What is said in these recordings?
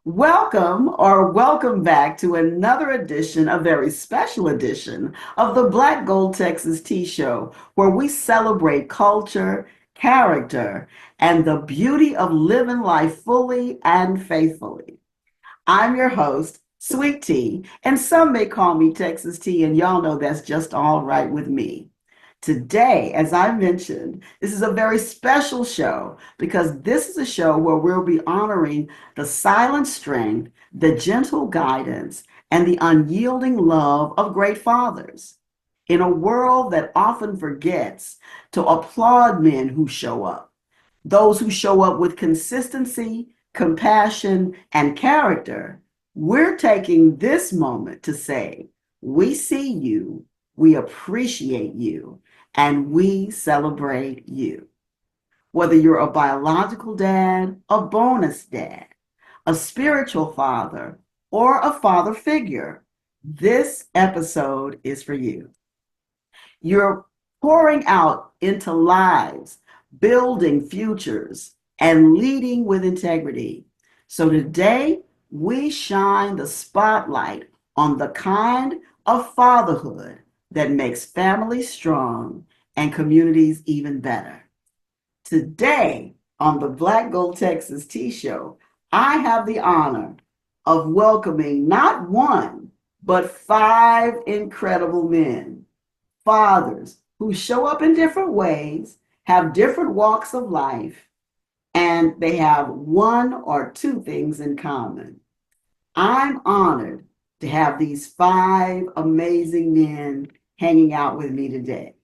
Welcome back to another edition, a very special edition of the Black Gold Texas Tea Show, where we celebrate culture, character, and the beauty of living life fully and faithfully. I'm your host, Sweet Tea, and some may call me Texas Tea, and y'all know that's just all right with me. Today, as I mentioned, this is a very special show because this is a show where we'll be honoring the silent strength, the gentle guidance, and the unyielding love of great fathers. In a world that often forgets to applaud men who show up, those who show up with consistency, compassion, and character, we're taking this moment to say, we see you, we appreciate you, and we celebrate you. Whether you're a biological dad, a bonus dad, a spiritual father, or a father figure, this episode is for you. You're pouring out into lives, building futures, and leading with integrity. So today, we shine the spotlight on the kind of fatherhood that makes families strong and communities even better. Today, on the Black Gold Texas Tea Show, I have the honor of welcoming not one, but five incredible men, fathers who show up in different ways, have different walks of life, and they have one or two things in common. I'm honored to have these five amazing men hanging out with me today.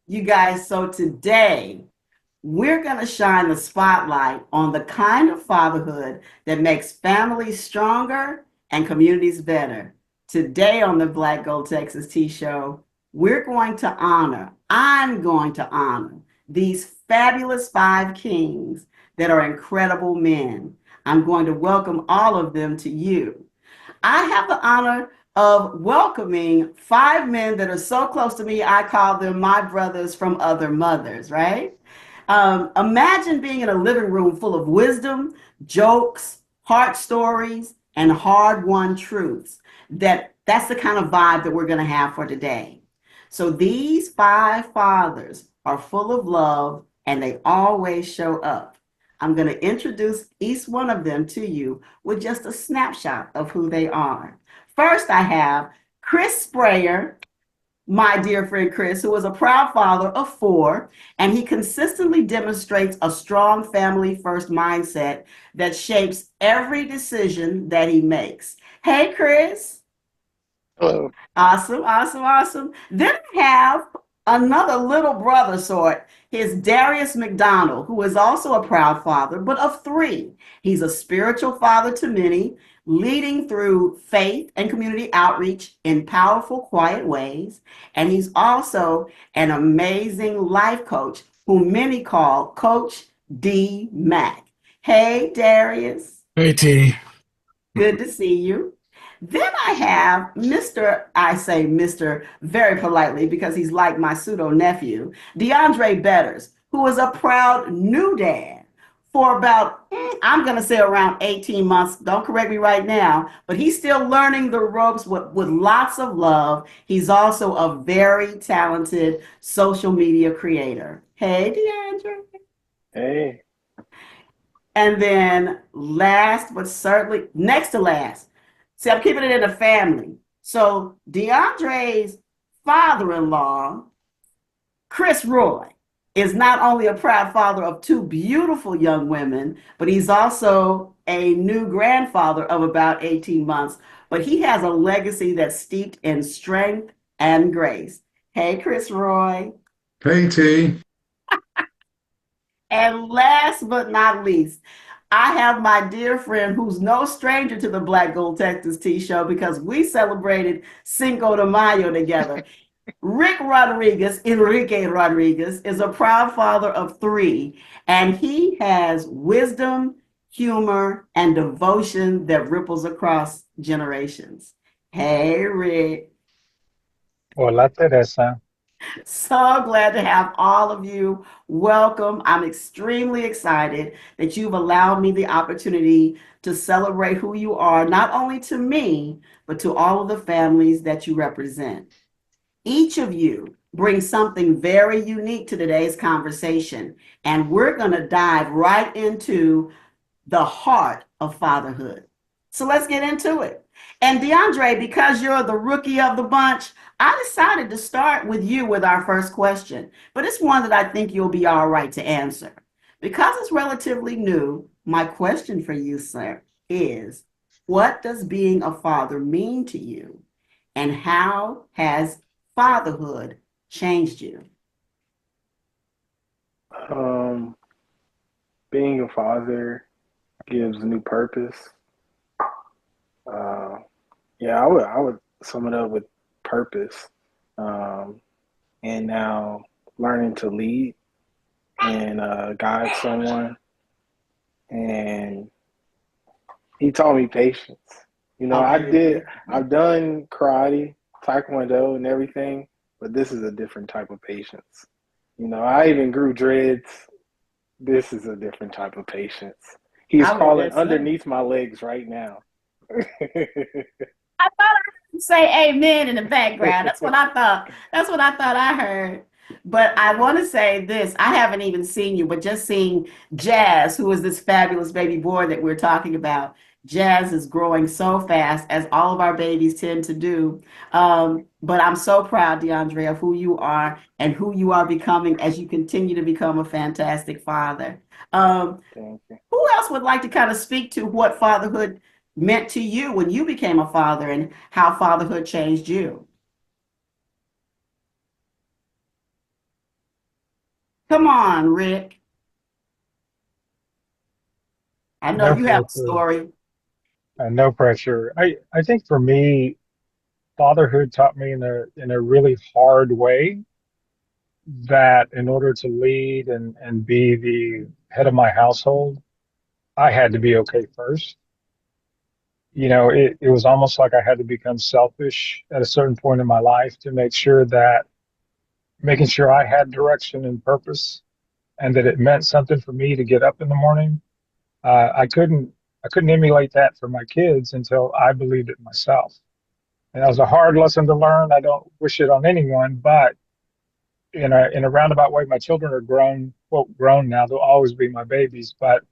You guys, so today we're going to shine the spotlight on the kind of fatherhood that makes families stronger and communities better. Today on the Black Gold Texas Tea Show, I'm going to honor these fabulous five kings that are incredible men. I'm going to welcome all of them to you. I have the honor of welcoming five men that are so close to me, I call them my brothers from other mothers, right? Imagine being in a living room full of wisdom, jokes, heart stories, and hard-won truths. That's the kind of vibe that we're going to have for today. So these five fathers are full of love and they always show up. I'm going to introduce each one of them to you with just a snapshot of who they are. First, I have Chris Sprayer, my dear friend Chris, who is a proud father of four, and he consistently demonstrates a strong family first mindset that shapes every decision that he makes. Hey, Chris. Hello. Awesome, awesome, awesome. Then I have another little brother sort, his Darius McDonald, who is also a proud father, but of three. He's a spiritual father to many, leading through faith and community outreach in powerful, quiet ways. And he's also an amazing life coach who many call Coach D Mac. Hey, Darius. Hey T. Good to see you. Then I have I say Mr. very politely because he's like my pseudo nephew, DeAndre Betters, who is a proud new dad for about, I'm going to say around 18 months. Don't correct me right now, but he's still learning the ropes with lots of love. He's also a very talented social media creator. Hey, DeAndre. Hey. And then last, but certainly next to last, see, I'm keeping it in the family. So DeAndre's father-in-law, Chris Roy, is not only a proud father of two beautiful young women, but he's also a new grandfather of about 18 months. But he has a legacy that's steeped in strength and grace. Hey, Chris Roy. Hey T. And last but not least, I have my dear friend who's no stranger to the Black Gold Texas Tea Show because we celebrated Cinco de Mayo together. Enrique Rodriguez, is a proud father of three, and he has wisdom, humor, and devotion that ripples across generations. Hey, Rick. Hola, Teresa. So glad to have all of you. Welcome. I'm extremely excited that you've allowed me the opportunity to celebrate who you are, not only to me, but to all of the families that you represent. Each of you brings something very unique to today's conversation, and we're going to dive right into the heart of fatherhood. So let's get into it. And DeAndre, because you're the rookie of the bunch, I decided to start with you with our first question, but it's one that I think you'll be all right to answer. Because it's relatively new, my question for you, sir, is what does being a father mean to you? And how has fatherhood changed you? Um, Being a father gives new purpose. Uh, yeah, I would sum it up with purpose. Um, and now learning to lead and guide someone. And he taught me patience. You know, Okay, I've done karate, taekwondo, and everything, but this is a different type of patience. You know, I even grew dreads. This is a different type of patience. He is I was crawling just saying. underneath my legs right now. I thought I heard say amen in the background. That's what I thought. That's what I thought I heard. But I want to say this. I haven't even seen you, but just seeing Jazz, who is this fabulous baby boy that we're talking about. Jazz is growing so fast, as all of our babies tend to do. But I'm so proud, DeAndre, of who you are and who you are becoming as you continue to become a fantastic father. Um, Thank you. who else would like to kind of speak to what fatherhood meant to you when you became a father and how fatherhood changed you? Come on, Rick. I know No you have a pressure. story. No pressure. I think for me, fatherhood taught me in a really hard way that in order to lead and be the head of my household, I had to be okay first. You know, it was almost like I had to become selfish at a certain point in my life to make sure that making sure I had direction and purpose and that it meant something for me to get up in the morning. Uh, I couldn't I couldn't emulate that for my kids until I believed it myself. And that was a hard lesson to learn. I don't wish it on anyone, but in a roundabout way, my children are grown, quote, grown now. They'll always be my babies. But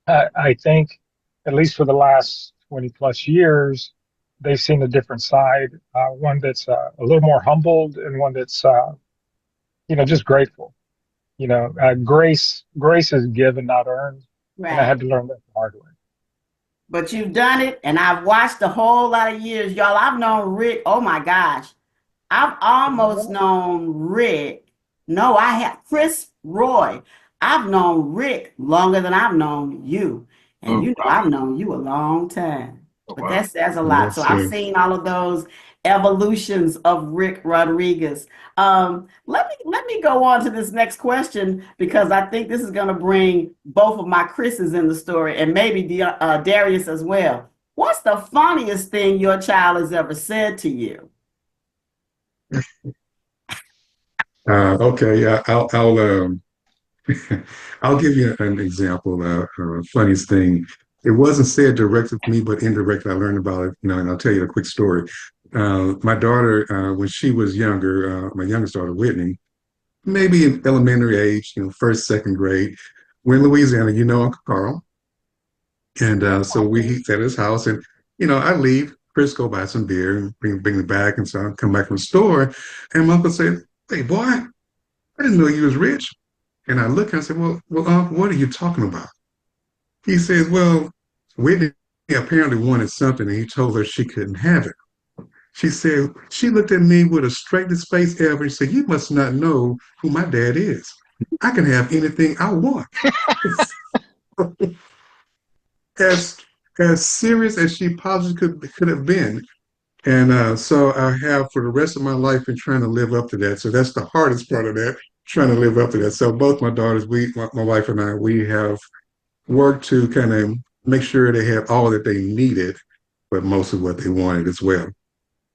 I think, at least for the last 20 plus years, they've seen a different side, one that's a little more humbled and one that's, just grateful. Grace is given, not earned. And I Right. had to learn that the hard way. But you've done it, and I've watched a whole lot of years. Y'all, I've known Rick, oh my gosh, I've almost known Rick. No, I have Chris Roy. I've known Rick longer than I've known you. And Oh, you know, wow. I've known you a long time. Oh, But wow. that says a lot. So Yes, I've sir. seen all of those evolutions of Rick Rodriguez. Let me go on to this next question because I think this is going to bring both of my Chris's in the story and maybe Darius as well. What's the funniest thing your child has ever said to you? Okay, yeah, I'll give you an example. Funniest thing, it wasn't said directly to me, but indirectly, I learned about it. And I'll tell you a quick story. My daughter, when she was younger, my youngest daughter, Whitney, maybe in elementary age, first, second grade, we're in Louisiana. You know Uncle Carl, and so we Okay. eat at his house, and I leave. Chris go buy some beer and bring it back, and so I come back from the store, and my uncle said, "Hey, boy, I didn't know you was rich." And I look and I said, well, Uncle, what are you talking about? He says, well, Whitney apparently wanted something and he told her she couldn't have it. She said, she looked at me with the straightest face ever and said, you must not know who my dad is. I can have anything I want. as as serious as she possibly could have been. And so I have for the rest of my life been trying to live up to that. So that's the hardest part of that, trying to live up to that. So both my daughters, my wife and I, we have worked to kind of make sure they had all that they needed, but most of what they wanted as well.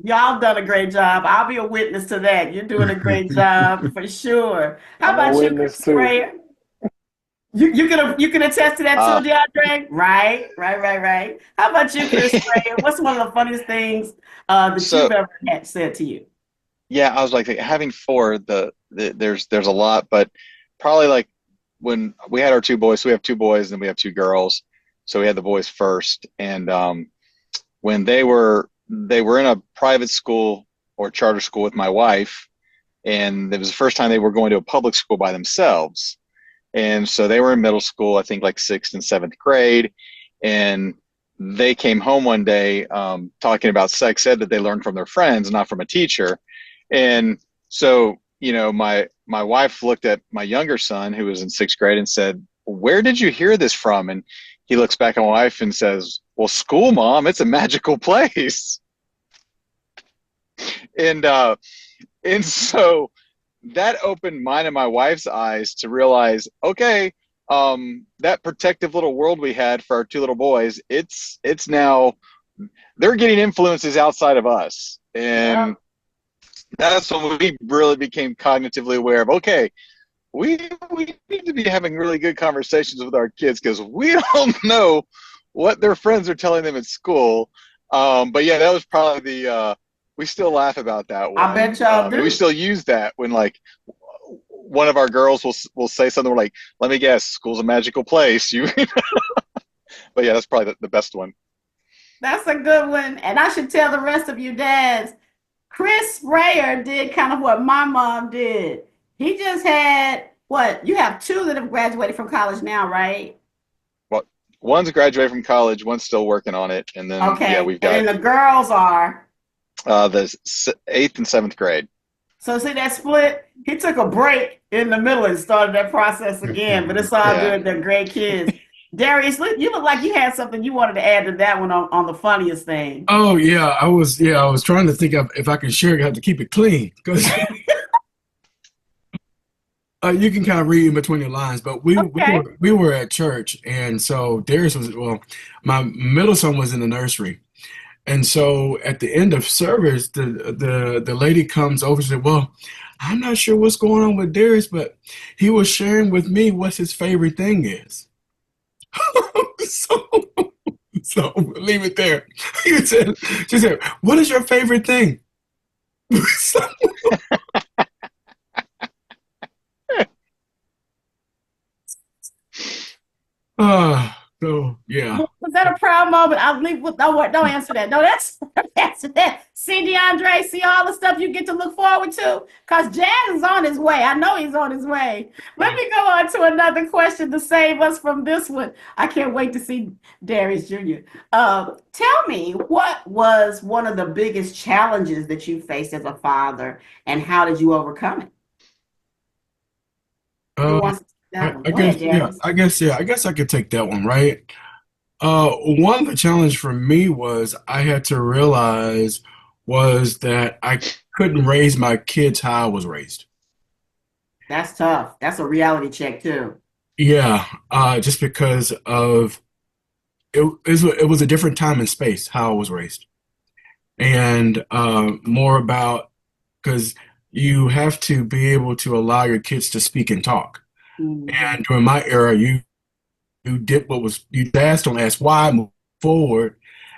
Y'all done a great job. I'll be a witness to that. You're doing a great job for sure. How I'm a about you, witness Chris too. Sprayer? You can attest to that too, Uh, DeAndre? Right. How about you, Chris Sprayer? What's one of the funniest things that so you've ever had said to you? yeah, I was like having four. There's a lot, but probably like when we had our two boys. So we have two boys and we have two girls. So we had the boys first, and when they were in a private school or charter school with my wife, and it was the first time they were going to a public school by themselves. And so they were in middle school, I think like sixth and seventh grade, and they came home one day talking about sex ed that they learned from their friends, not from a teacher. And so, my wife looked at my younger son who was in sixth grade and said, "Where did you hear this from?" And he looks back at my wife and says, "Well, school, mom, it's a magical place." And so that opened mine and my wife's eyes to realize, okay, that protective little world we had for our two little boys, it's now they're getting influences outside of us. Yeah. And that's when we really became cognitively aware of, okay, we need to be having really good conversations with our kids because we don't know what their friends are telling them at school. But yeah, that was probably we still laugh about that I one. bet y'all And we do. still use that when like one of our girls will say something, we're like, let me guess, school's a magical place. But yeah, that's probably the best one. That's a good one. And I should tell the rest of you dads, Chris Sprayer did kind of what my mom did. He just had what? You have two that have graduated from college now, right? Well, one's graduated from college, one's still working on it, and then yeah, Okay. we've And got then the girls are. the eighth and seventh grade. So see that split? He took a break in the middle and started that process again, but it's all Yeah. good. They're great kids. Darius, you look like you had something you wanted to add to that one on the funniest thing. Oh yeah, I was trying to think of if I can share. I have to keep it clean because you can kind of read in between the lines. But we Okay. were at church, and so Darius was well. My middle son was in the nursery, and so at the end of service, the lady comes over and said, "Well, I'm not sure what's going on with Darius, but he was sharing with me what his favorite thing is." So so we'll leave it there. She said, "What is your favorite thing?" So, so yeah. Was that a proud moment? I'll leave with don't answer that. No, that's answer that. See, DeAndre, see all the stuff you get to look forward to? Because Jazz is on his way. I know he's on his way. Let me go on to another question to save us from this one. I can't wait to see Darius Jr. Tell me, what was one of the biggest challenges that you faced as a father, and how did you overcome it? Who Uh, wants to take that one? I Go ahead, guess yeah. Darius. I guess I could take that one, right? One of the challenge for me was I had to realize was that I couldn't raise my kids how I was raised. That's tough. That's a reality check, too. Yeah, just because of it was a different time and space how I was raised, and more about because you have to be able to allow your kids to speak and talk. Mhm. And during my era, you did what was you asked, don't ask why, move forward.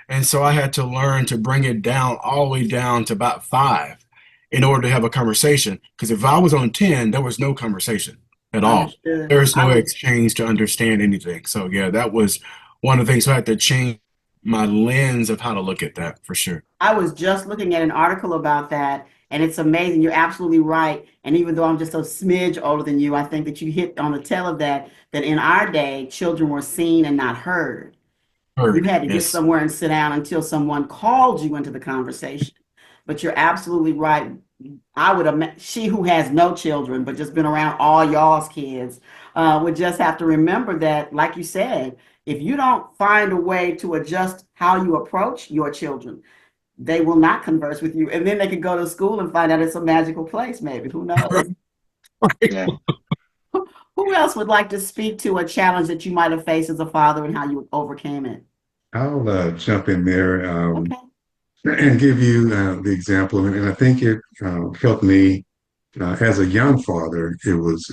And so I had to learn to bring it down all the way down to about five in order to have a conversation. Because if I was on 10, there was no conversation at all. Understood. There's no exchange to understand anything. So yeah, that was one of the things. So I had to change my lens of how to look at that for sure. I was just looking at an article about that, and it's amazing. You're absolutely right. And even though I'm just a smidge older than you, I think that you hit on the tail of that, that in our day, children were seen and not heard. You Heard. had to get Yes. somewhere and sit down until someone called you into the conversation. But you're absolutely right. I would imagine she who has no children but just been around all y'all's kids would just have to remember that, like you said, if you don't find a way to adjust how you approach your children, they will not converse with you. And then they could go to school and find out it's a magical place, maybe. Who knows? Yeah. Who else would like to speak to a challenge that you might have faced as a father and how you overcame it? I'll jump in there. Okay. and give you the example, and I think it helped me as a young father. It was,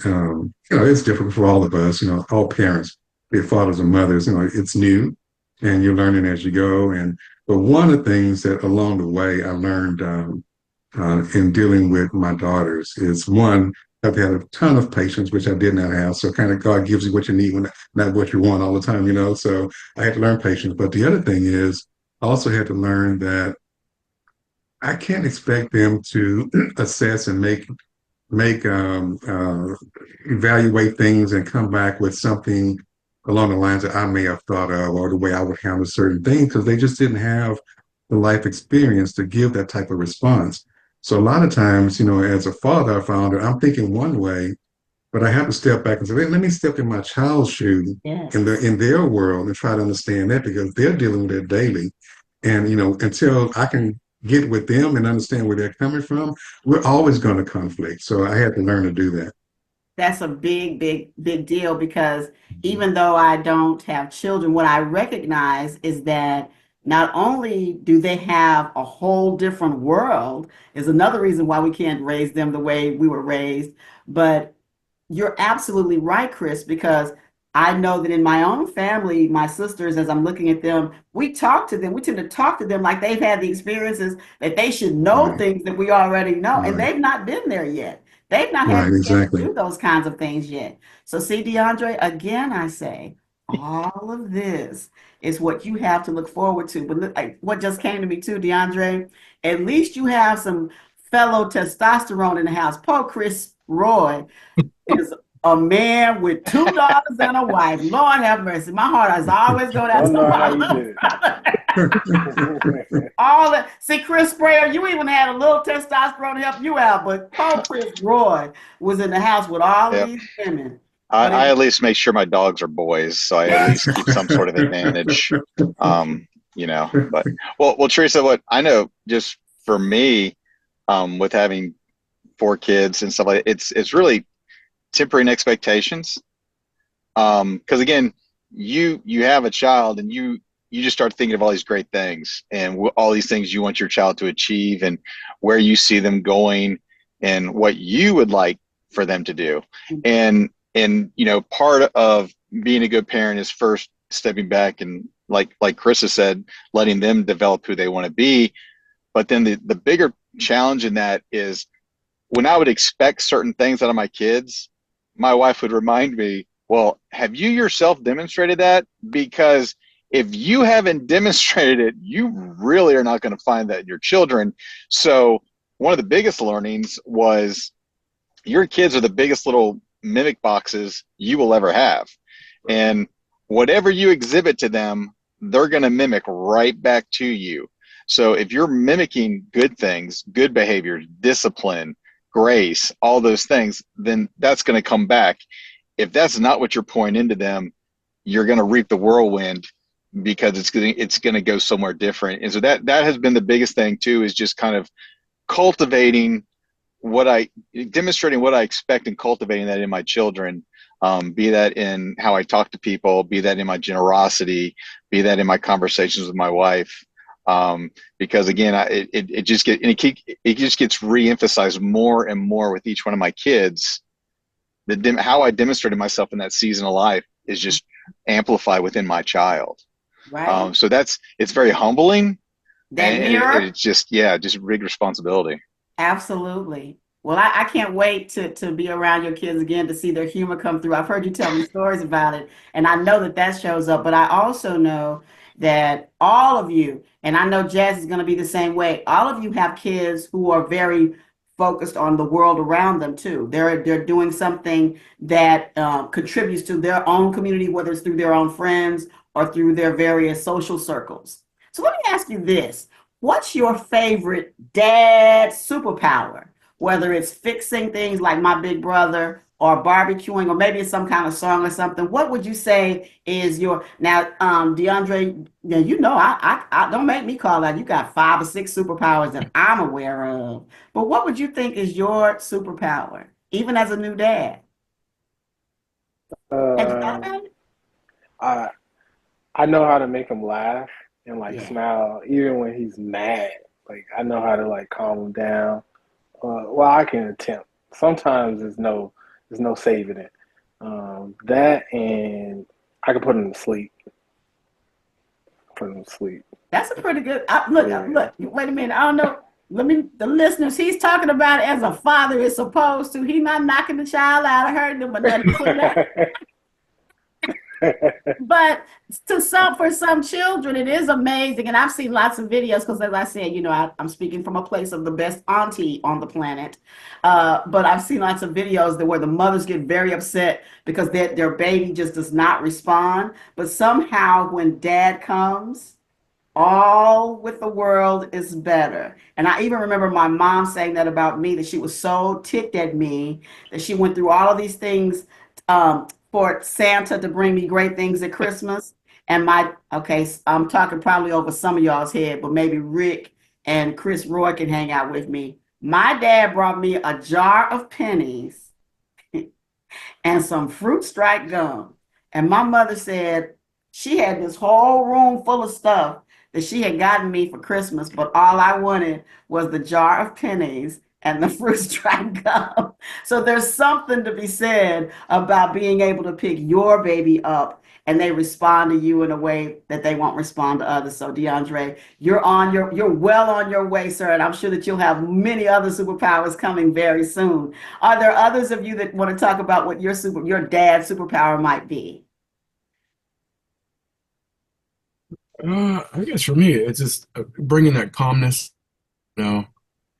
it's different for all of us, all parents, be it fathers and mothers, it's new and you're learning as you go. But one of the things that along the way I learned in dealing with my daughters is one, I've had a ton of patience, which I did not have. So kind of God gives you what you need, when not what you want all the time, So I had to learn patience. But the other thing is, I also had to learn that I can't expect them to assess and make evaluate things and come back with something along the lines that I may have thought of, or the way I would handle certain things, because they just didn't have the life experience to give that type of response. So a lot of times, as a father, I found that I'm thinking one way, but I have to step back and say, let me step in my child's shoe Yes. in their world and try to understand that, because they're dealing with it daily. And until I can get with them and understand where they're coming from, we're always going to conflict. So I had to learn to do that. That's a big, big, big deal because even though I don't have children, what I recognize is that not only do they have a whole different world, is another reason why we can't raise them the way we were raised, but you're absolutely right, Chris, because I know that in my own family, my sisters, as I'm looking at them, we talk to them. We tend to talk to them like they've had the experiences that they should know Right, things that we already know, and right, they've not been there yet. They've not had right, the chance to exactly. do those kinds of things yet. So, see, DeAndre, again, I say, all of this is what you have to look forward to. But look, like, what just came to me too, DeAndre, at least you have some fellow testosterone in the house. Poor Chris Roy is a man with two daughters and a wife. Lord have mercy. My heart has always go out Don't to know how my you little did brother. it. All that. See, Chris Sprayer, you even had a little testosterone to help you out, but poor Chris Roy was in the house with all of Yep. these women. I, But I it, at least make sure my dogs are boys, so I at least keep some sort of advantage. But well, Teresa, what I know just for me, with having four kids and stuff like that, it's really tempering expectations. Because again, you have a child and you just start thinking of all these great things and all these things you want your child to achieve and where you see them going and what you would like for them to do. And part of being a good parent is first stepping back and like Chris has said, letting them develop who they want to be. But then the bigger challenge in that is when I would expect certain things out of my kids, my wife would remind me, well, have you yourself demonstrated that? Because if you haven't demonstrated it, you really are not going to find that in your children. So, one of the biggest learnings was your kids are the biggest little mimic boxes you will ever have. And whatever you exhibit to them, they're going to mimic right back to you. So if you're mimicking good things, good behavior, discipline, grace, all those things, then that's going to come back. If that's not what you're pouring into them, you're going to reap the whirlwind because it's going to go somewhere different. And so that has been the biggest thing too, is just kind of cultivating what I demonstrating what I expect and cultivating that in my children, be that in how I talk to people, be that in my generosity, be that in my conversations with my wife. Because again, it just it just gets reemphasized more and more with each one of my kids. How I demonstrated myself in that season of life is just amplified within my child. right? So it's very humbling, That and mirror. it's just, yeah, just big responsibility. Absolutely. Well, I can't wait to be around your kids again to see their humor come through. I've heard you tell me stories about it, and I know that that shows up, but I also know that all of you, and I know Jazz is going to be the same way, all of you have kids who are very focused on the world around them too. They're doing something that contributes to their own community, whether it's through their own friends or through their various social circles. So let me ask you this. What's your favorite dad superpower? Whether it's fixing things like my big brother or barbecuing, or maybe it's some kind of song or something. What would you say is your now, DeAndre? Now I don't make me call out. You got 5 or 6 superpowers that I'm aware of. But what would you think is your superpower, even as a new dad? Have you thought Um, about it? I I know how to make them laugh, and like Yeah. smile even when he's mad. Like I know how to like calm him down. Well, I can attempt. Sometimes there's no saving it. That and I can put him to sleep. Put him to sleep. That's a pretty good. Yeah. Look. Wait a minute. I don't know. Let me. The listeners. He's talking about it as a father is supposed to. He's not knocking the child out of hurting him or nothing. Putting that. But for some children, it is amazing, and I've seen lots of videos because, as I said, I'm speaking from a place of the best auntie on the planet. But I've seen lots of videos where the mothers get very upset because their baby just does not respond. But somehow, when dad comes, all with the world is better. And I even remember my mom saying that about me, that she was so ticked at me that she went through all of these things for Santa to bring me great things at Christmas. And okay, I'm talking probably over some of y'all's head, but maybe Rick and Chris Roy can hang out with me. My dad brought me a jar of pennies and some fruit stripe gum. And my mother said she had this whole room full of stuff that she had gotten me for Christmas, but all I wanted was the jar of pennies and the fruit stripe gum. So there's something to be said about being able to pick your baby up and they respond to you in a way that they won't respond to others. So DeAndre, you're well on your way, sir, and I'm sure that you'll have many other superpowers coming very soon. Are there others of you that want to talk about what your dad's superpower might be? I guess for me, it's just bringing that calmness. You know,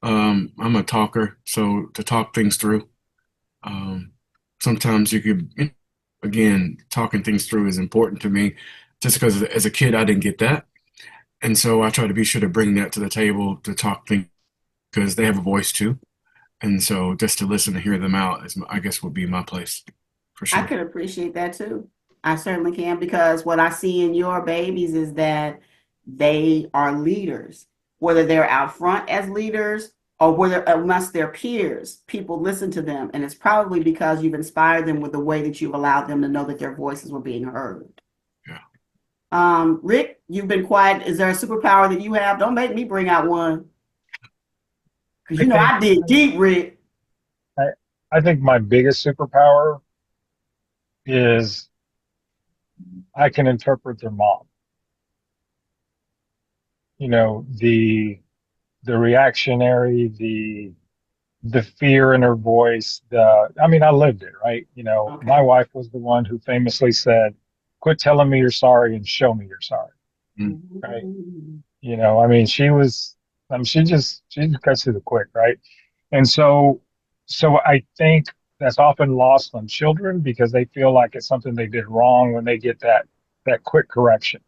I'm a talker, so to talk things through. Um, Sometimes you could, again, talking things through is important to me, just because as a kid I didn't get that, and so I try to be sure to bring that to the table to talk things because they have a voice too, and so just to listen and hear them out is, I guess, would be my place for I sure. could appreciate that too. I certainly can because what I see in your babies is that they are leaders, whether they're out front as leaders or whether amongst their peers, people listen to them. And it's probably because you've inspired them with the way that you've allowed them to know that their voices were being heard. Yeah. Rick, you've been quiet. Is there a superpower that you have? Don't make me bring out one. Because I think I dig deep, Rick. I, I think my biggest superpower is I can interpret their mom. The reactionary, the fear in her voice. I mean, I lived it, right? My Okay. wife was the one who famously said, "Quit telling me you're sorry and show me you're sorry." Mm. Right? Mhm. I mean, she just cuts to the quick, right? And so I think that's often lost on children because they feel like it's something they did wrong when they get that quick correction.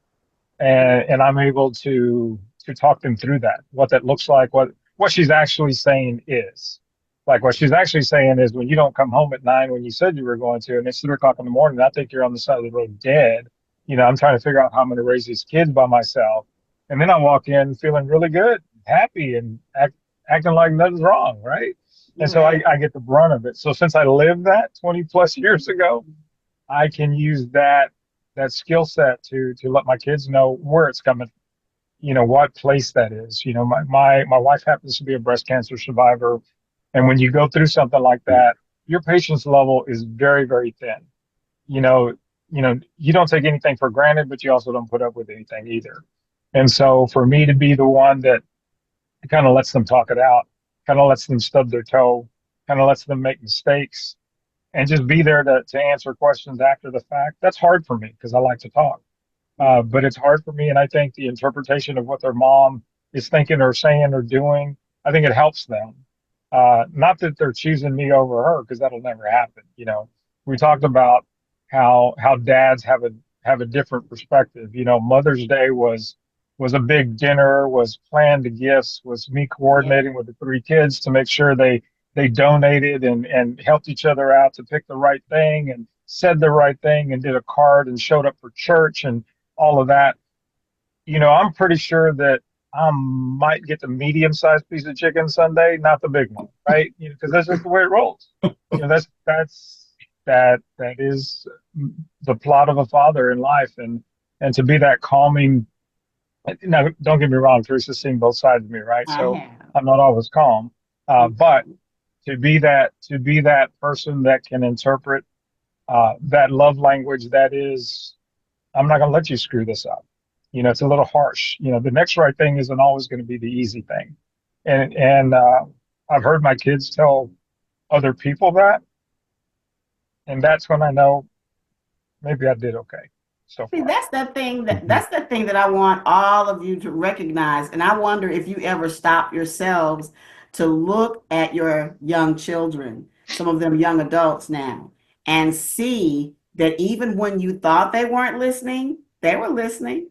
And I'm able to talk them through that, what that looks like, what she's actually saying is. Like what she's actually saying is when you don't come home at 9 when you said you were going to, and it's 3 o'clock in the morning, I think you're on the side of the road dead. I'm trying to figure out how I'm going to raise these kids by myself. And then I walk in feeling really good, happy, and acting like nothing's wrong, right? And so Right. I get the brunt of it. So since I lived that 20 plus years ago, I can use that skill set to let my kids know where it's coming, what place that is. My wife happens to be a breast cancer survivor, and when you go through something like that, your patience level is very, very thin. You know, you don't take anything for granted, but you also don't put up with anything either. And so for me to be the one that kind of lets them talk it out, kind of lets them stub their toe, kind of lets them make mistakes, and just be there to answer questions after the fact, that's hard for me because I like to talk. But it's hard for me. And I think the interpretation of what their mom is thinking or saying or doing, I think it helps them. Not that they're choosing me over her, because that'll never happen. We talked about how dads have a different perspective. Mother's Day was a big dinner, was planned the gifts, was me Yeah. coordinating with the 3 kids to make sure they donated and helped each other out to pick the right thing and said the right thing and did a card and showed up for church and all of that. I'm pretty sure that I might get the medium-sized piece of chicken Sunday, not the big one, right? Because that's just the way it rolls. That is the plot of a father in life, and to be that calming Now, don't get me wrong, Teresa's seen both sides of me, right? I So have. I'm not always calm. But Mhm. to be that person that can interpret that love language that is, I'm not going to let you screw this up. It's a little harsh. The next right thing isn't always going to be the easy thing. And I've heard my kids tell other people that, and that's when I know maybe I did okay so See, far. that's the thing that I want all of you to recognize. And I wonder if you ever stop yourselves to look at your young children, some of them young adults now, and see that even when you thought they weren't listening, they were listening.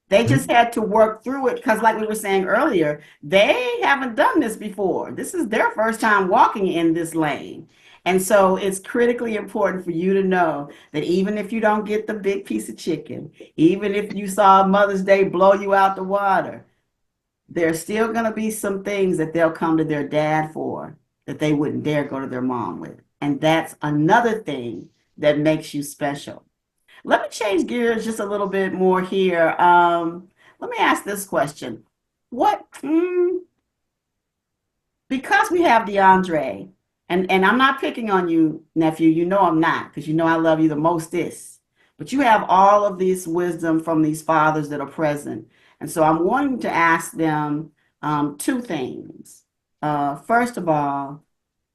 They just Mhm. had to work through it because, like we were saying earlier, they haven't done this before. This is their first time walking in this lane. And so it's critically important for you to know that even if you don't get the big piece of chicken, even if you saw Mother's Day blow you out the water, there's still going to be some things that they'll come to their dad for that they wouldn't dare go to their mom with. And that's another thing that makes you special. Let me change gears just a little bit more here. Let me ask this question. What, because we have DeAndre, and I'm not picking on you, nephew. You know I'm not, because you know I love you the mostest. But you have all of this wisdom from these fathers that are present. And so I'm wanting to ask them two things. First of all,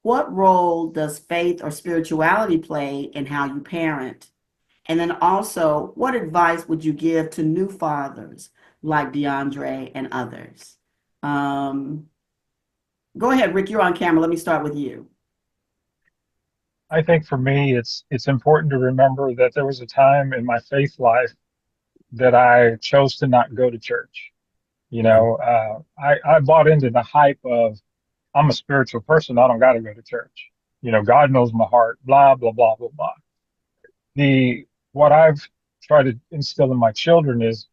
what role does faith or spirituality play in how you parent? And then also, what advice would you give to new fathers like DeAndre and others? Um, Go ahead, Rick. You're on camera. Let me start with you. I think for me, it's important to remember that there was a time in my faith life that I chose to not go to church. I bought into the hype of I'm a spiritual person. I don't got to go to church. God knows my heart. Blah blah blah blah blah. The what I've tried to instill in my children is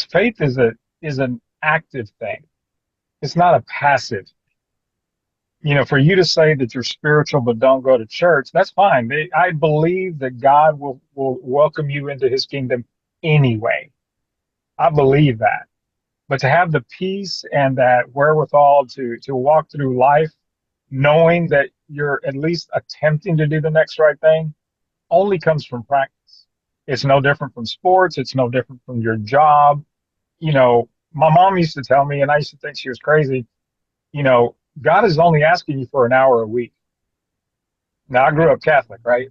faith is an active thing. It's not a passive. For you to say that you're spiritual but don't go to church, that's fine. I believe that God will welcome you into his kingdom anyway. I believe that. But to have the peace and that wherewithal to walk through life knowing that you're at least attempting to do the next right thing only comes from practice. It's no different from sports, it's no different from your job. My mom used to tell me, and I used to think she was crazy, God is only asking you for an hour a week. Now I grew up Catholic, right?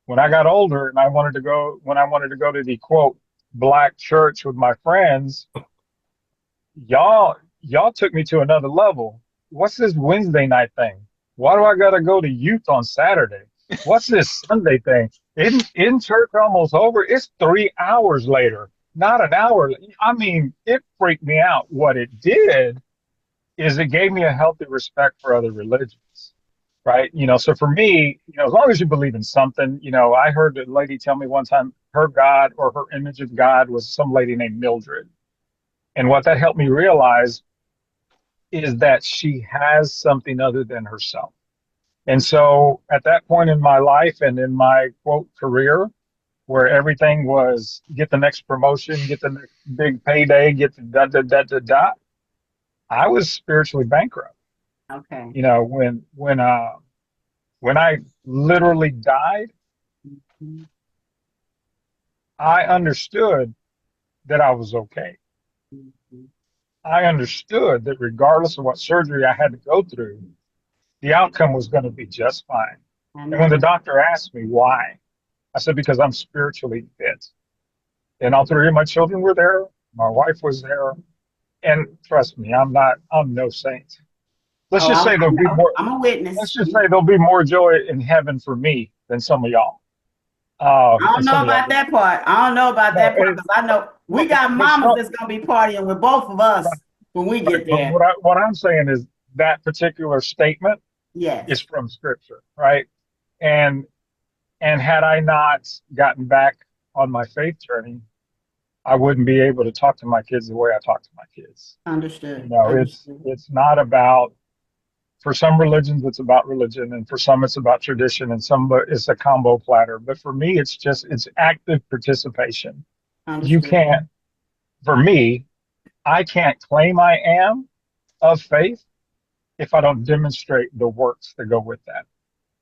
When I got older and when I wanted to go to the quote black church with my friends, y'all took me to another level. What's this Wednesday night thing? Why do I gotta go to youth on Saturday? What's this Sunday thing? In church almost over? It's 3 hours later, not an hour. I mean, it freaked me out. What it did is it gave me a healthy respect for other religions, right? So for me, as long as you believe in something, I heard a lady tell me one time her God or her image of God was some lady named Mildred. And what that helped me realize is that she has something other than herself. And so at that point in my life and in my quote career, where everything was get the next promotion, get the next big payday, get the da da da da da, I was spiritually bankrupt. Okay. When I literally died, Mhm. I understood that I was okay. Mhm. I understood that regardless of what surgery I had to go through, the outcome was going to be just fine. I And when know the that. doctor asked me why, I said, because I'm spiritually fit. And all three of my children were there. My wife was there. And trust me, I'm no saint. Let's Oh, just I say there'll be know. more, I'm a let's witness. just say there'll be more joy in heaven for me than some of y'all. I don't And know some of y'all about don't. that part. I don't know about No, that part because I know we got but mamas some, that's gonna be partying with both of right, us when we right. get But there. what I'm saying is that particular statement is Yes, from scripture, right? And had I not gotten back on my faith journey, I wouldn't be able to talk to my kids the way I talk to my kids. understood. It's Understood. it's not about for some religions it's about religion and for some it's about tradition and some it's a combo platter. But for me it's active participation. You Understood. can't for me, I can't claim I am of faith if I don't demonstrate the works that go with that.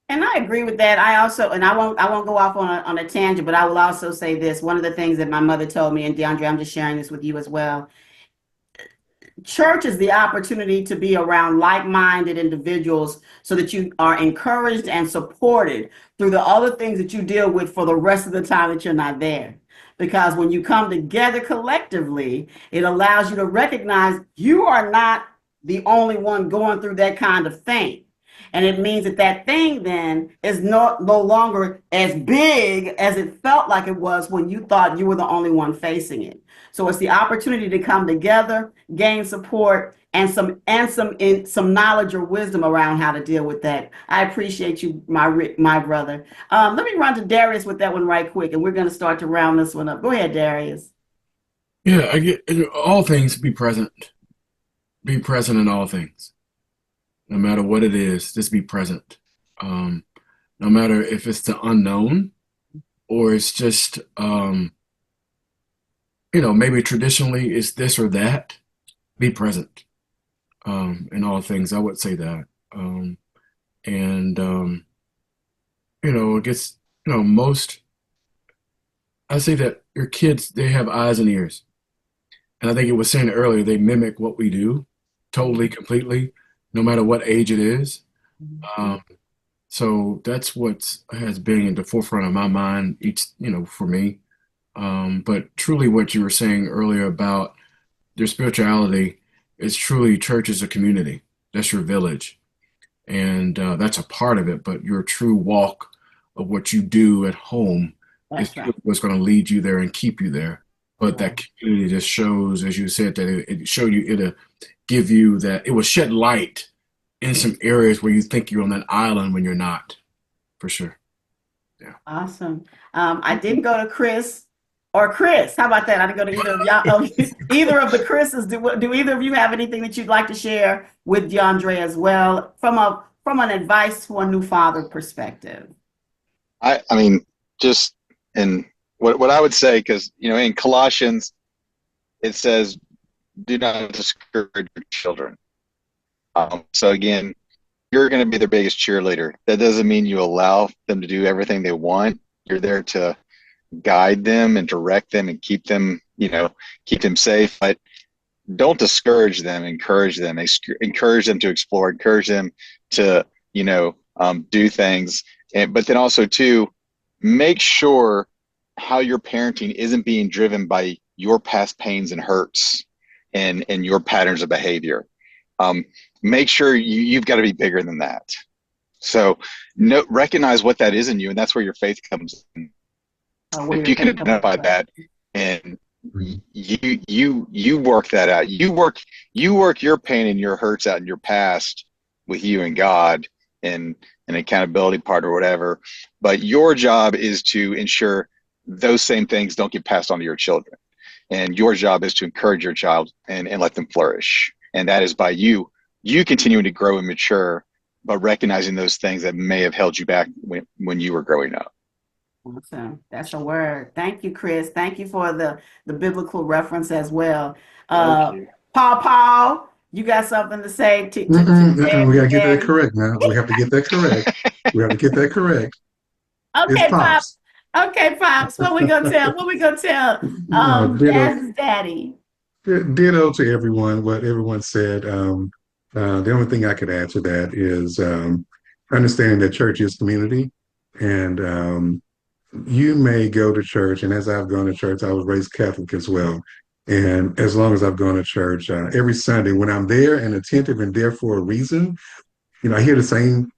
And I agree with that. I also, and I won't go off on a tangent, but I will also say this. One of the things that my mother told me, and DeAndre, I'm just sharing this with you as well. Church is the opportunity to be around like-minded individuals so that you are encouraged and supported through the other things that you deal with for the rest of the time that you're not there. Because when you come together collectively, it allows you to recognize you are not the only one going through that kind of thing. And it means that that thing then is no longer as big as it felt like it was when you thought you were the only one facing it. So it's the opportunity to come together, gain support, and some knowledge or wisdom around how to deal with that. I appreciate you, my brother. Let me run to Darius with that one right quick, and we're going to start to round this one up. Go ahead, Darius. Yeah, I get all things be present. Be present in all things. No matter what it is, just be present. No matter if it's the unknown or it's just maybe traditionally it's this or that, be present in all things. I would say that. And it gets, most, I say that your kids, they have eyes and ears. And I think it was saying earlier, they mimic what we do totally, completely, no matter what age it is. Um, so that's what has been at the forefront of my mind for me. But truly what you were saying earlier about their spirituality is truly church is a community. That's your village. And that's a part of it, but your true walk of what you do at home is That's right. what's going to lead you there and keep you there. But that Right. community just shows, as you said, that it showed you, it'll give you that, it will shed light in some areas where you think you're on that island when you're not, for sure. Yeah. Awesome. I didn't go to Chris or Chris. How about that? I didn't go to either of y'all. Either of the Chris's. Do either of you have anything that you'd like to share with DeAndre as well from an advice for a new father perspective? I mean, just in what I would say, because in Colossians it says, "Do not discourage your children." So again, you're going to be their biggest cheerleader. That doesn't mean you allow them to do everything they want. You're there to guide them and direct them and keep them safe. But don't discourage them. Encourage them. Encourage them to explore. Encourage them to do things. But then also too, make sure how you're parenting isn't being driven by your past pains and hurts and your patterns of behavior. Make sure you've got to be bigger than that. So recognize what that is in you, and that's where your faith comes in. If you can identify that and you work that out, you work your pain and your hurts out in your past with you and God and an accountability partner or whatever. But your job is to ensure those same things don't get passed on to your children. And your job is to encourage your child and let them flourish. And that is by you continuing to grow and mature, but recognizing those things that may have held you back when you were growing up. Awesome. That's a word. Thank you, Chris. Thank you for the biblical reference as well. Thank you. Paul, you got something to say to We gotta get that Daddy? correct now. We have to get that correct. We have to get that correct. It's Okay, Pops. pops. Okay, Pops. What we gonna tell? What we gonna tell? No, Jaz's daddy. ditto to everyone. What everyone said. The only thing I could add to that is understanding that church is community, and you may go to church. And as I've gone to church, I was raised Catholic as well. And as long as I've gone to church, every Sunday when I'm there and attentive and there for a reason, I hear the same,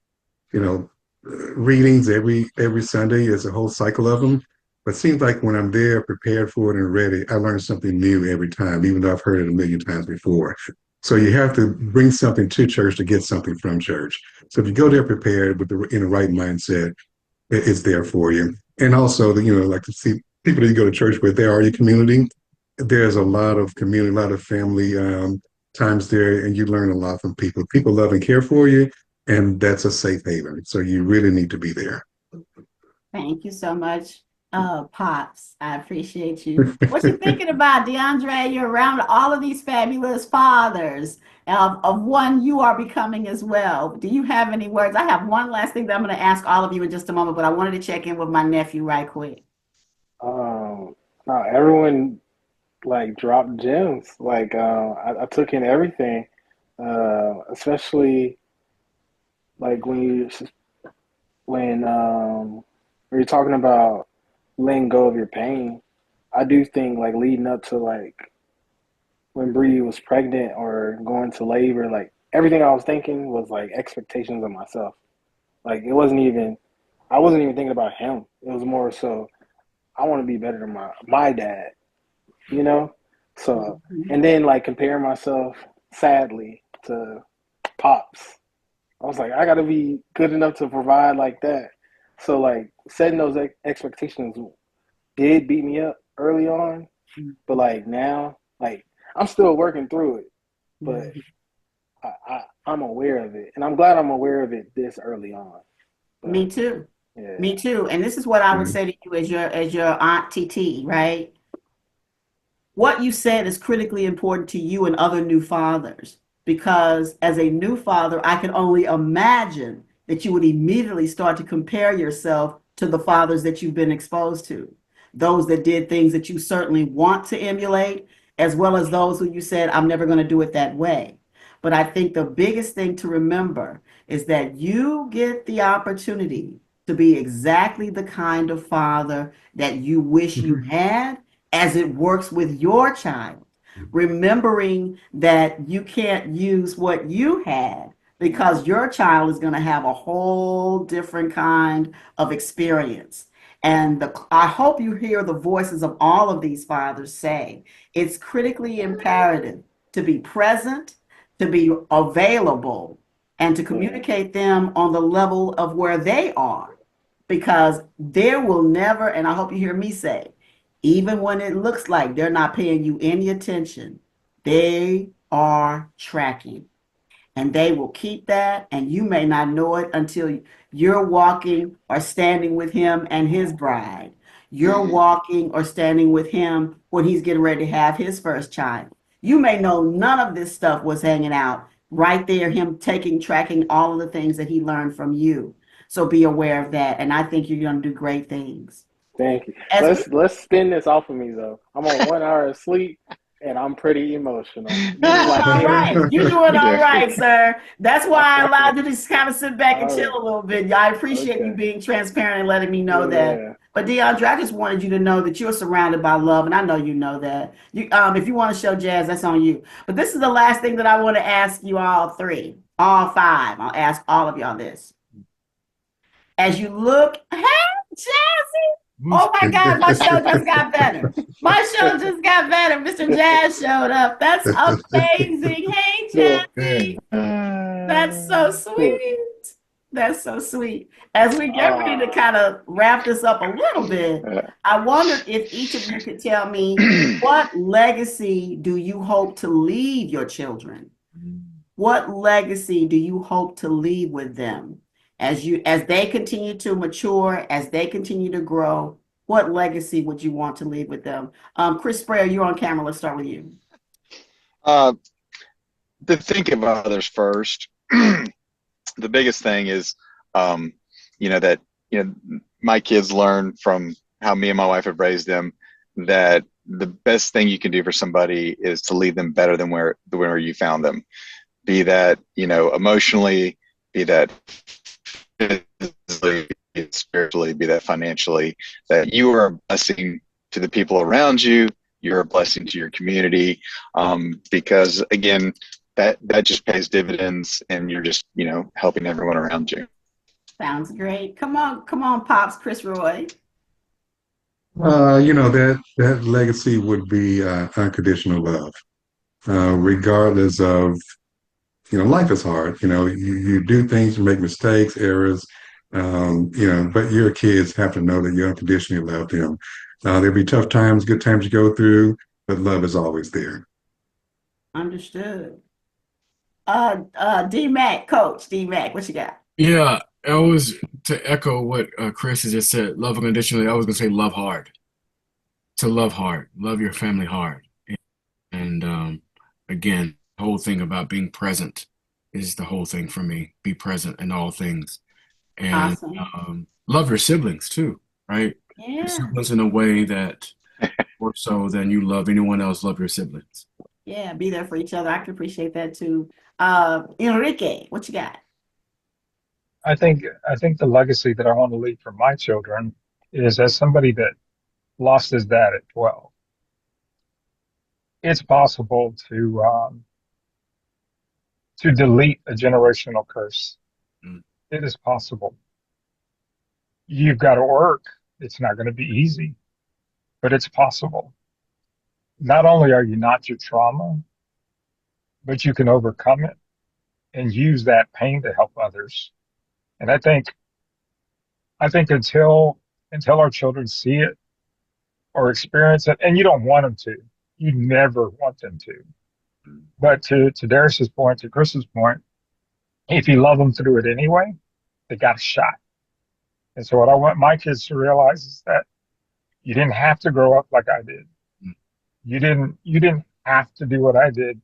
you know, readings every Sunday. There's a whole cycle of them. But it seems like when I'm there, prepared for it and ready, I learn something new every time, even though I've heard it a million times before. So you have to bring something to church to get something from church. So if you go there prepared in the right mindset, it's there for you. And also, like to see people that you go to church with, they are your community. There's a lot of community, a lot of family times there, and you learn a lot from people. People love and care for you, and that's a safe haven. So you really need to be there. Thank you so much, Oh, Pops, I appreciate you. What you thinking about, DeAndre? You're around all of these fabulous fathers of one you are becoming as well. Do you have any words? I have one last thing that I'm going to ask all of you in just a moment, but I wanted to check in with my nephew right quick. Um, no, everyone like dropped gems. Like I took in everything, especially like when you're talking about letting go of your pain. I do think like leading up to like when Bree was pregnant or going to labor, like everything I was thinking was like expectations of myself. Like it wasn't even I wasn't even thinking about him. It was more so I want to be better than my dad, you know? So Mhm. and then like comparing myself sadly to Pops. I was like, I gotta be good enough to provide like that. So like setting those expectations did beat me up early on, but like now, like I'm still working through it, but Mhm. I'm aware of it, and I'm glad I'm aware of it this early on. Me But too. yeah, Me too. And this is what I would Mm. say to you as your aunt TT, right? What you said is critically important to you and other new fathers because as a new father, I can only imagine that you would immediately start to compare yourself to the fathers that you've been exposed to, those that did things that you certainly want to emulate, as well as those who you said, I'm never going to do it that way. But I think the biggest thing to remember is that you get the opportunity to be exactly the kind of father that you wish you had as it works with your child, remembering that you can't use what you had because your child is going to have a whole different kind of experience. And I hope you hear the voices of all of these fathers say it's critically imperative to be present, to be available, and to yeah, communicate them on the level of where they are. Because there will never, and I hope you hear me say, even when it looks like they're not paying you any attention, they are tracking and they will keep that and you may not know it until you're walking or standing with him and his bride. You're Hmm. walking or standing with him when he's getting ready to have his first child. You may know none of this stuff was hanging out right there, him taking tracking all of the things that he learned from you. So be aware of that, and I think you're going to do great things. thank you. As we Let's spin this off of me though. I'm on 1 hour of sleep, and I'm pretty emotional. You're Just doing like all King. right. You're doing all Yeah. right, sir. That's why I allowed you to just kind of sit back and All chill right. a little bit. I appreciate you Okay. being transparent and letting me know that. Yeah. But DeAndre, I just wanted you to know that you're surrounded by love, and I know you know that. If you want to show Jazz, that's on you. But this is the last thing that I want to ask you all three, all five. I'll ask all of y'all this. As you look, hey, Jazzy! Who's Oh my God, my show just got better. My show just got better. Mr. Jazz showed up. That's amazing. Hey, Cool. Jazzy. That's so Cool. sweet. That's so sweet. As we get ready to Ah. kind of wrap this up a little bit, I wondered if each of you could tell me what legacy do you hope to leave your children? What legacy do you hope to leave with them as they continue to mature, as they continue to grow? What legacy would you want to leave with them? Chris Sprayer, you're on camera. Let's start with you. uh, to think of others first. The biggest thing is, um, that my kids learn from how me and my wife have raised them that the best thing you can do for somebody is to leave them better than where you found them. Be that emotionally, be that physically, be that spiritually, be that financially. That you are a blessing to the people around you. You're a blessing to your community, because again, that just pays dividends, and you're just helping everyone around you. Sounds great. Come on, Pops, Chris Roy. That legacy would be unconditional love, regardless of life is hard. You do things, you make mistakes, errors, but your kids have to know that you unconditionally love them. There'll be tough times, good times you go through, but love is always there. Understood. D Mac, Coach D Mac, what you got? Yeah, I was to echo what Chris has just said, love unconditionally. I was gonna say love hard. To love hard, love your family hard, and again, the whole thing about being present is the whole thing for me. Be present in all things, and Awesome. love your siblings too, right? Your Yeah. siblings in a way that more so than you love anyone else. Love your siblings. Yeah. Be there for each other. I can appreciate that too. Enrique, what you got? I think the legacy that I want to leave for my children is as somebody that lost his dad at 12. It's possible to delete a generational curse. Mm. It is possible. You've got to work. It's not going to be easy, but it's possible. Not only are you not your trauma, but you can overcome it and use that pain to help others. And I think until our children see it or experience it, and you don't want them to, you never want them to. But to Darius's point, to Chris's point, if you love them through it anyway, they got a shot. And so what I want my kids to realize is that you didn't have to grow up like I did. You didn't have to do what I did.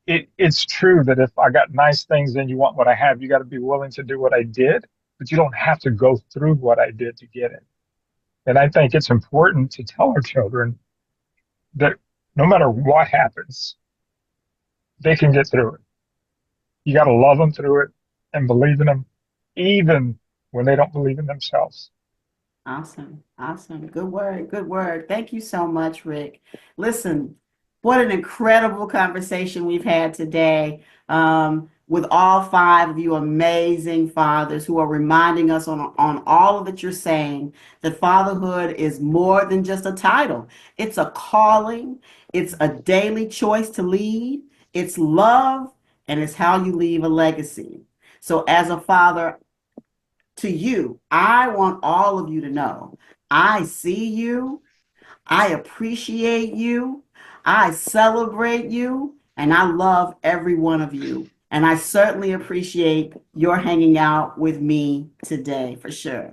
It's true that if I got nice things and you want what I have, you got to be willing to do what I did, but you don't have to go through what I did to get it. And I think it's important to tell our children that no matter what happens, they can get through it. You got to love them through it and believe in them, even when they don't believe in themselves. Awesome. Awesome. Good word. Good word. Thank you so much, Rick. Listen, what an incredible conversation we've had today with all five of you amazing fathers who are reminding us on all of that you're saying that fatherhood is more than just a title. It's a calling, it's a daily choice to lead, it's love, and it's how you leave a legacy. So, as a father, to you, I want all of you to know I see you, I appreciate you, I celebrate you, and I love every one of you. And I certainly appreciate your hanging out with me today for sure.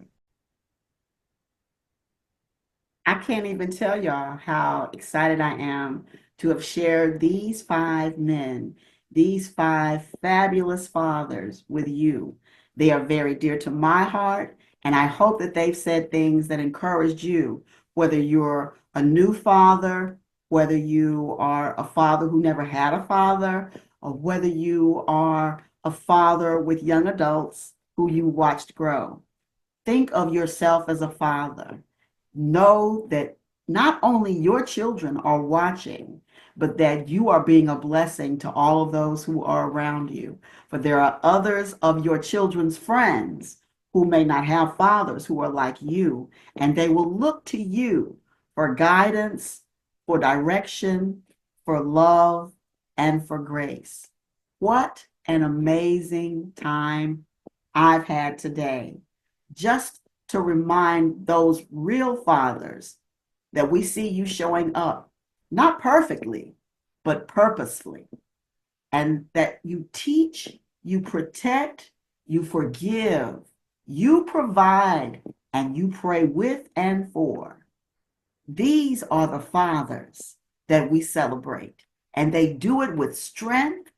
I can't even tell y'all how excited I am to have shared these five men, these five fabulous fathers with you. They are very dear to my heart, and I hope that they've said things that encouraged you, whether you're a new father, whether you are a father who never had a father, or whether you are a father with young adults who you watched grow. Think of yourself as a father. Know that not only your children are watching, but that you are being a blessing to all of those who are around you. For there are others of your children's friends who may not have fathers who are like you, and they will look to you for guidance, for direction, for love, and for grace. What an amazing time I've had today just to remind those real fathers that we see you showing up, not perfectly, but purposefully, and that you teach, you protect, you forgive, you provide, and you pray with and for. These are the fathers that we celebrate, and they do it with strength,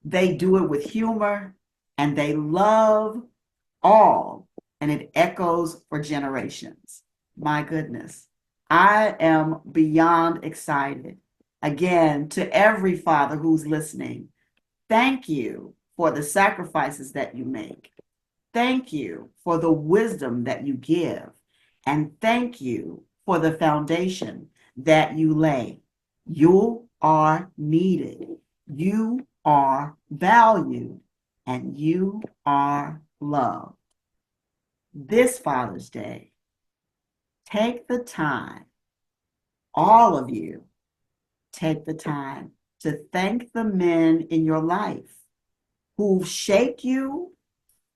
they do it with humor, and they love all, and it echoes for generations. My goodness. I am beyond excited. Again, to every father who's listening, thank you for the sacrifices that you make. Thank you for the wisdom that you give. And thank you for the foundation that you lay. You are needed. You are valued. And you are loved. This Father's Day, take the time, all of you, take the time to thank the men in your life who shaped you,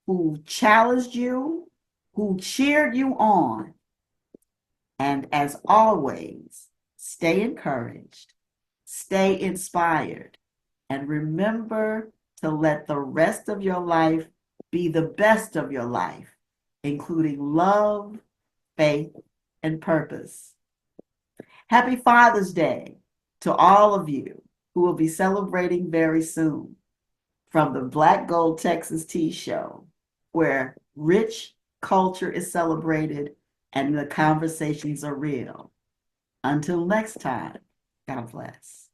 who challenged you, who cheered you on. And as always, stay encouraged, stay inspired, and remember to let the rest of your life be the best of your life, including love, faith, and purpose. Happy Father's Day to all of you who will be celebrating very soon. From the Black Gold Texas Tea Show, where rich culture is celebrated and the conversations are real. Until next time, God bless.